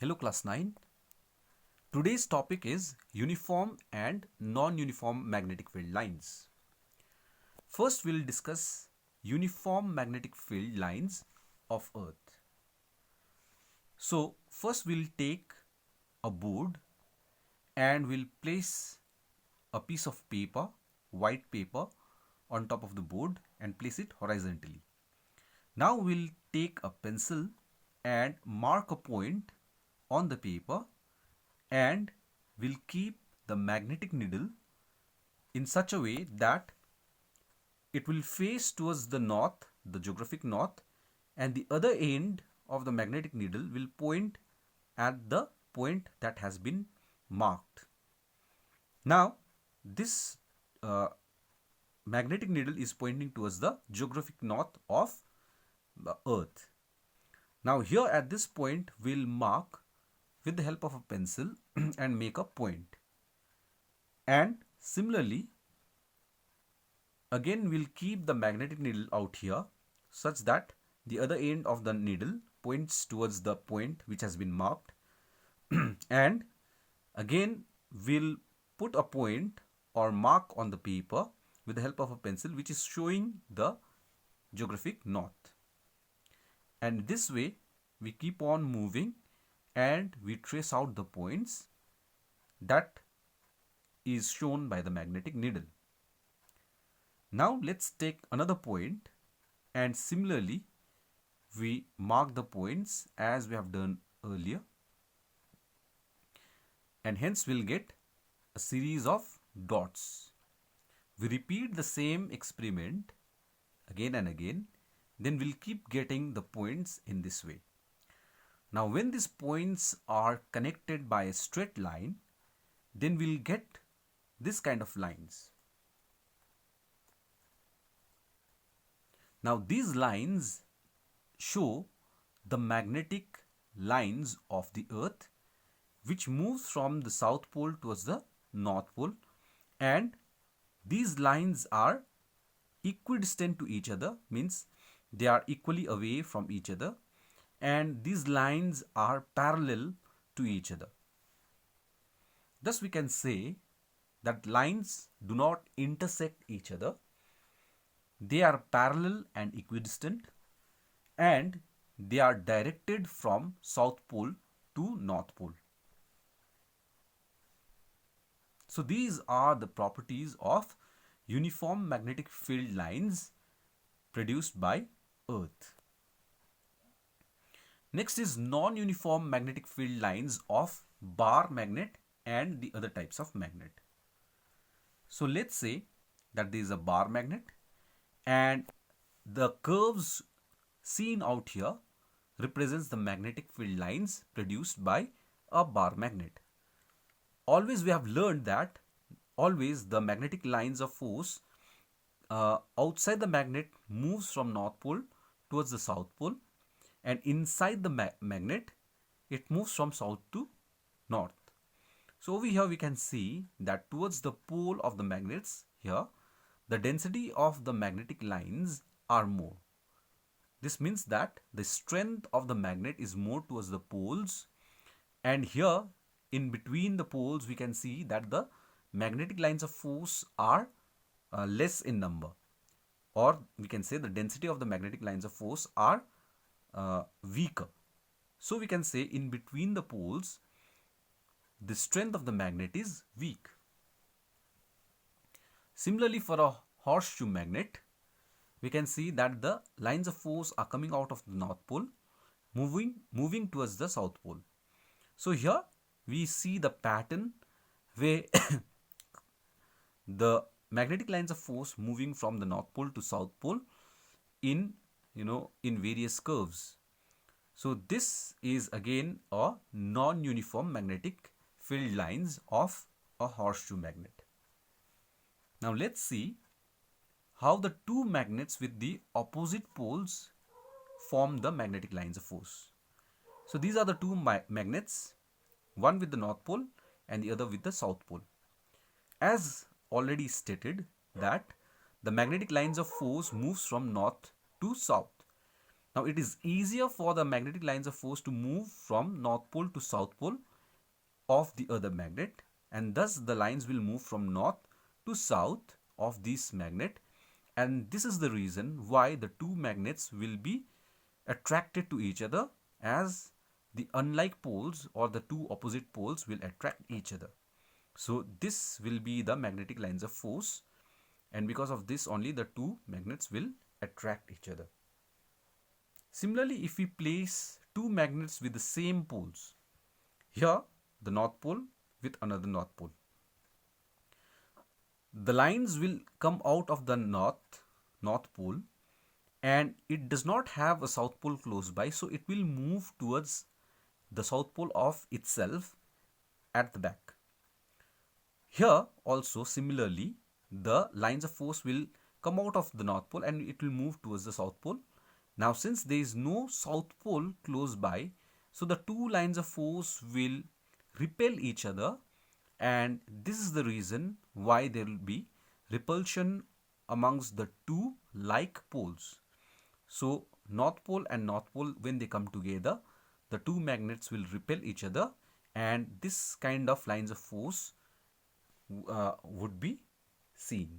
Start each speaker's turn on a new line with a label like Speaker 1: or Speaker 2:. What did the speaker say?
Speaker 1: Hello class 9. Today's topic is uniform and non-uniform magnetic field lines. First we'll discuss uniform magnetic field lines of Earth. So first we'll take a board and we'll place a piece of paper, white paper, on top of the board and place it horizontally. Now we'll take a pencil and mark a point on the paper and we'll keep the magnetic needle in such a way that it will face towards the north, the geographic north, and the other end of the magnetic needle will point at the point that has been marked. Now, this magnetic needle is pointing towards the geographic north of the Earth. Now, here at this point, we'll mark with the help of a pencil and make a point. And similarly, again we'll keep the magnetic needle out here such that the other end of the needle points towards the point which has been marked and again we'll put a point or mark on the paper with the help of a pencil which is showing the geographic north. And this way we keep on moving and we trace out the points that is shown by the magnetic needle. Now let's take another point and similarly we mark the points as we have done earlier, and hence we'll get a series of dots. We repeat the same experiment again and again, then we'll keep getting the points in this way. Now when these points are connected by a straight line, then we'll get this kind of lines. Now these lines show the magnetic lines of the Earth which moves from the South Pole towards the North Pole, and these lines are equidistant to each other, means they are equally away from each other, and these lines are parallel to each other. Thus we can say that lines do not intersect each other. They are parallel and equidistant, and they are directed from South Pole to North Pole. So these are the properties of uniform magnetic field lines produced by Earth. Next is non-uniform magnetic field lines of bar magnet and the other types of magnet. So let's say that there is a bar magnet and the curves seen out here represents the magnetic field lines produced by a bar magnet. Always we have learned that always the magnetic lines of force outside the magnet moves from North Pole towards the South Pole, and inside the magnet it moves from south to north. So over here we can see that towards the pole of the magnets here, the density of the magnetic lines are more. This means that the strength of the magnet is more towards the poles, and here in between the poles we can see that the magnetic lines of force are less in number, or we can say the density of the magnetic lines of force are weaker. So we can say in between the poles the strength of the magnet is weak. Similarly, for a horseshoe magnet, we can see that the lines of force are coming out of the North Pole, moving towards the South Pole. So here we see the pattern where the magnetic lines of force moving from the North Pole to South Pole in various curves. So this is again a non-uniform magnetic field lines of a horseshoe magnet. Now let's see how the two magnets with the opposite poles form the magnetic lines of force. So these are the two magnets, one with the North Pole and the other with the South Pole. As already stated that the magnetic lines of force moves from north to south. Now it is easier for the magnetic lines of force to move from north pole to south pole of the other magnet, and thus the lines will move from north to south of this magnet, and this is the reason why the two magnets will be attracted to each other, as the unlike poles or the two opposite poles will attract each other. So this will be the magnetic lines of force, and because of this only the two magnets will attract each other. Similarly, if we place two magnets with the same poles, here the north pole with another north pole, the lines will come out of the north pole, and it does not have a south pole close by, so it will move towards the south pole of itself at the back. Here also similarly, the lines of force will come out of the north pole and it will move towards the south pole. Now since there is no south pole close by, so the two lines of force will repel each other, and this is the reason why there will be repulsion amongst the two like poles. So north pole and north pole, when they come together, the two magnets will repel each other, and this kind of lines of force would be seen.